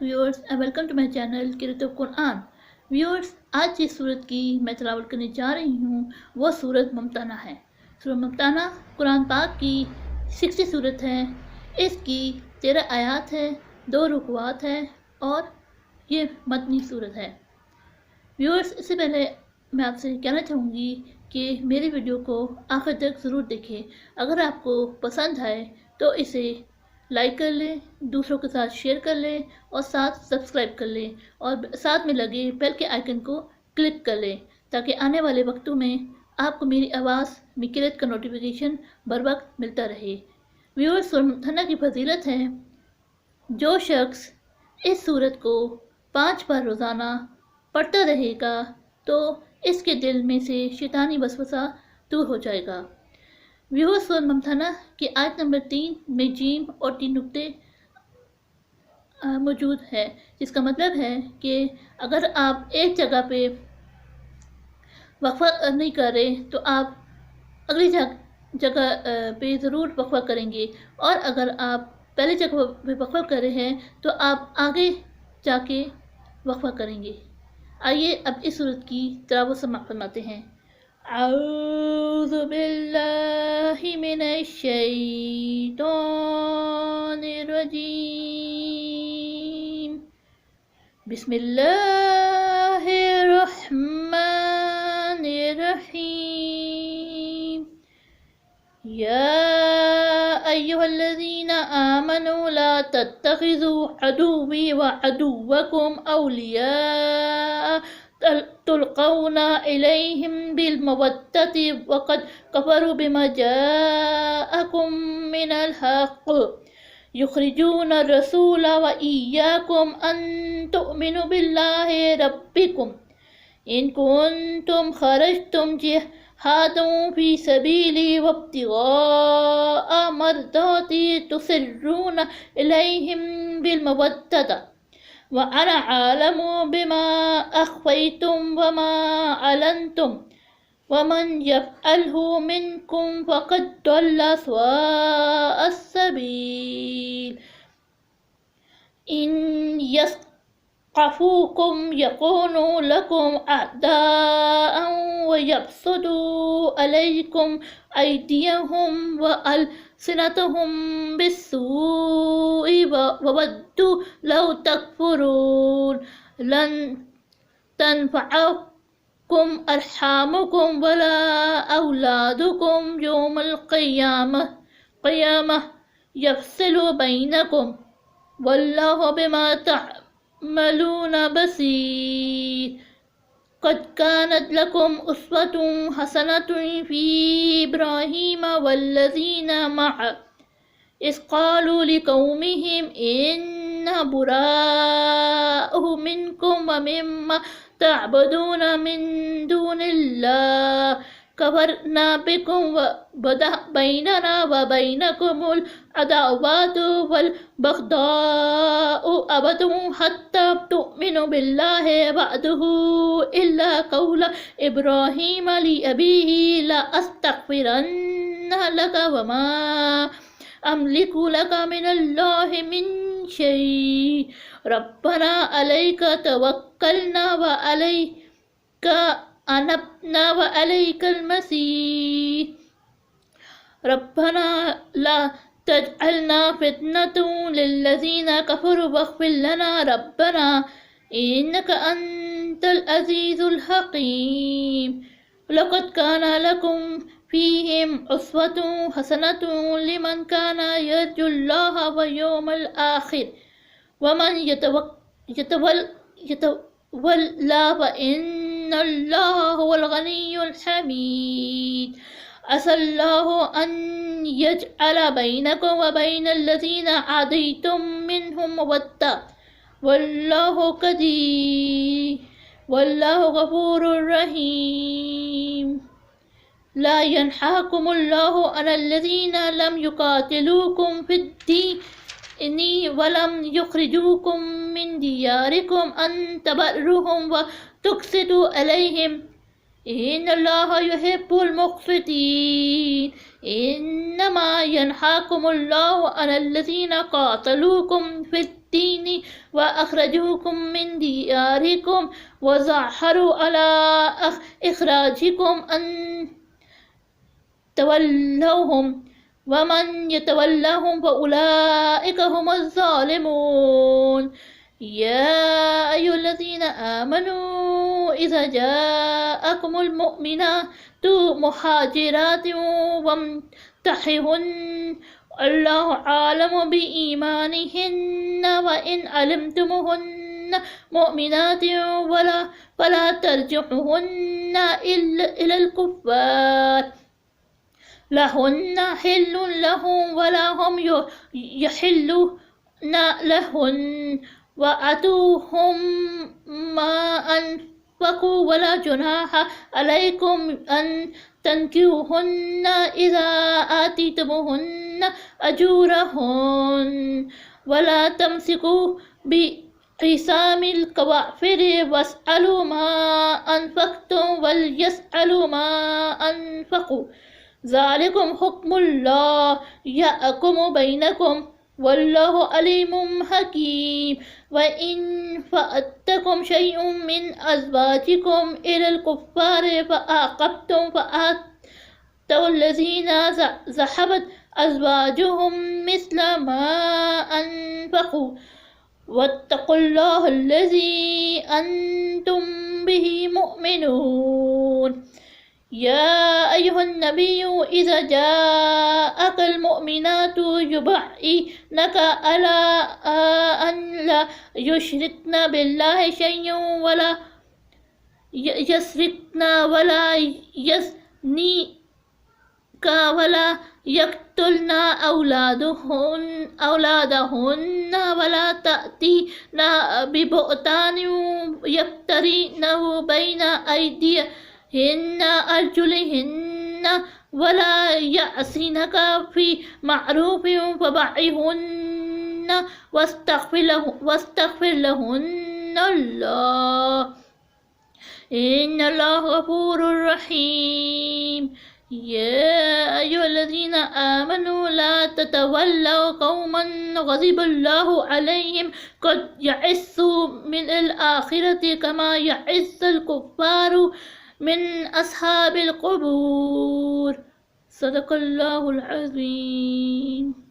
Viewers and welcome to my channel किरतुब कुरान। Viewers, आज जिस सूरत की मैं तिलावत करने जा रही हूँ वो सूरत मुमताना है। सूरत मुमताना कुरान पाक की 60 सूरत है। इसकी 13 आयात है, 2 रुकवात है और ये मदनी सूरत है। व्यूअर्स, इससे पहले मैं आपसे कहना चाहूँगी कि मेरी वीडियो को आखिर तक ज़रूर देखें। अगर आपको पसंद आए तो इसे लाइक कर लें, दूसरों के साथ शेयर कर लें और साथ सब्सक्राइब कर लें और साथ में लगे बेल के आइकन को क्लिक कर लें ताकि आने वाले वक्तों में आपको मेरी आवाज़ में किरत का नोटिफिकेशन बर वक्त मिलता रहे। व्यूअर्स, सूरत मुमताना की फजीलत है, जो शख्स इस सूरत को 5 बार रोज़ाना पढ़ता रहेगा तो इसके दिल में से शैतानी वसवसा दूर हो जाएगा। व्यूअर्स, सूरत मुमताना की आयत नंबर 3 में जीम और 3 नुक्ते मौजूद है, जिसका मतलब है कि अगर आप एक जगह पे वक्फा नहीं कर रहे तो आप अगली जगह पे ज़रूर वक्फा करेंगे, और अगर आप पहले जगह पे वक्फा कर रहे हैं तो आप आगे जाके वक्फा करेंगे। आइए अब इस सूरत की तिलावत समाअत फरमाते हैं। अऊज़ु बिल्लाहि मिनश शैतानिर रजीम। बिस्मिल्लाहिर रहमानिर रहीम। या अय्युहल्लज़ीना आमनू ला तत्तखिज़ू अदुव्वी व अदुव्वकुम औलिया तुल्क़ौना इलैहिम बिलमवद्दति वक़द कफ़रू बिमा जाअकुम मिनल हक़्क़ युख़रिजूना रसूला व इय्याकुम अन तु'मिनु बिल्लाहि रब्बिकुम इन कुन्तुम ख़रजतुम जिहादन फ़ी सबीली वब्तिग़ाअ मर्दाती तुसिर्रूना इलैहिम बिलमवद्दति व अना आलमु बिमा अख़फ़ैतुम व मा अलनतुम व मन यफ़अलहु मिनकुम फ़क़द ضل सवाअ अस्सबील। इन यस्क़फ़ूकुम यकूनु लकुम अअदाअन व यबसुतू अलैकुम अयदियहुम व अलसिनतहुम बिस्सूइ व वद्दू लौ तकफुरून लन तनफ़अकुम अरहामुकुम वला औलादुकुम यौमल क़ियामह यफ़सिलु बैनकुम वल्लाहु बिमा तअमलून बसीर। क़द कानत लकुम उस्वतुन हसनतुन फ़ी इब्राहीम वल्लज़ीना मअहु इज़ क़ालू लिक़ौमिहिम इन्ना बुराअउ मिनकुम व मिम्मा तअबुदून मिन दूनिल्लाह कफ़रना बिकुम व बदा बैनना व बैनकुमुल अदावतु वल बग़दाउ अबदन हत्ता तु'मिनु बिल्लाहि वहदहु इल्ला क़ौला इब्राहीम लिअबीही ला अस्तग़फ़िरन्ना लक व मा अमलिकु लक मिनल्लाहि मिन शै रब्बना अलैका तवक्कलना व अलैका अनबना व अलैकल मसीह रब्बना ला तजअलना फितनतन लिल्लज़ीना कफ़रू वग़फ़िर लना रब्बना इन्नका अंतल अज़ीज़ुल हकीम। लक़द कान लकुम फ़ीहिम उस्वतुन हसनतुन लिमन कान यर्जुल्लाह व यौमल आखिर वमन यतवल्ला फ़इन्नल्लाह हुवल गनियुल हमीद। असल्लाहु अन यजअल बैनकुम व बैनल्लज़ीना आदैतुम मिनहुम मवद्दा वल्लाहु क़दीर वल्लाहु गफ़ूरुर रहीम। ला यनहाकुमुल्लाहु अनल्लज़ीना लम युक़ातिलूकुम फ़िद्दीनि वलम युख़रिजूकुम मिन दियारिकुम अन तबर्रुहुम व तुक़सितू अलैहिम इन्नल्लाहा युहिब्बुल मुक़सितीन। इन्नमा यनहाकुमुल्लाहु अनल्लज़ीना क़ातलूकुम फ़िद्दीन الدين وأخرجوكم من دياركم وظاهروا على إخراجكم أن تولوهم ومن يتولهم فأولئك هم الظالمون يا أيها الذين آمنوا إذا جاءكم المؤمنات مهاجرات وامتحنوهن الله أعلم بإيمانهن وإن علمتموهن مؤمنات فلا ترجعوهن إلى الكفار لهن حل لهم ولا هم يحلون لهن وآتوهم ما أنفقوا ولا جناح عليكم أن تنكحوهن إذا آتيتموهن أجورهن ولا تمسكوا بعصام الكوافر واسألوا ما أنفقتم وليسألوا ما أنفقوا ذلكم حكم الله يحكم بينكم والله عليم حكيم وإن فأتكم شيء من أزواجكم إلى الكفار فعاقبتم فآتوا الذين ذهبت أزواجهم مثل ما أنفقوا واتقوا الله الذي أنتم به مؤمنون يا أيها النبي إذا جاءك المؤمنات يبايعنك على أن لا يشركن بالله شيئا ولا يسرقن ولا يزنين ولا يقتلن أولادهن ولا تأتين ببهتان يفترينه بين أيديهن أرجلهن ولا يعصينك في معروف فبايعهن واستغفر لهن الله إن الله غفور رحيم يا أيها الذين آمنوا لا تتولوا قوما غضب الله عليهم قد يئسوا من الآخرة كما يئس الكفار من أصحاب القبور صدق الله العظيم.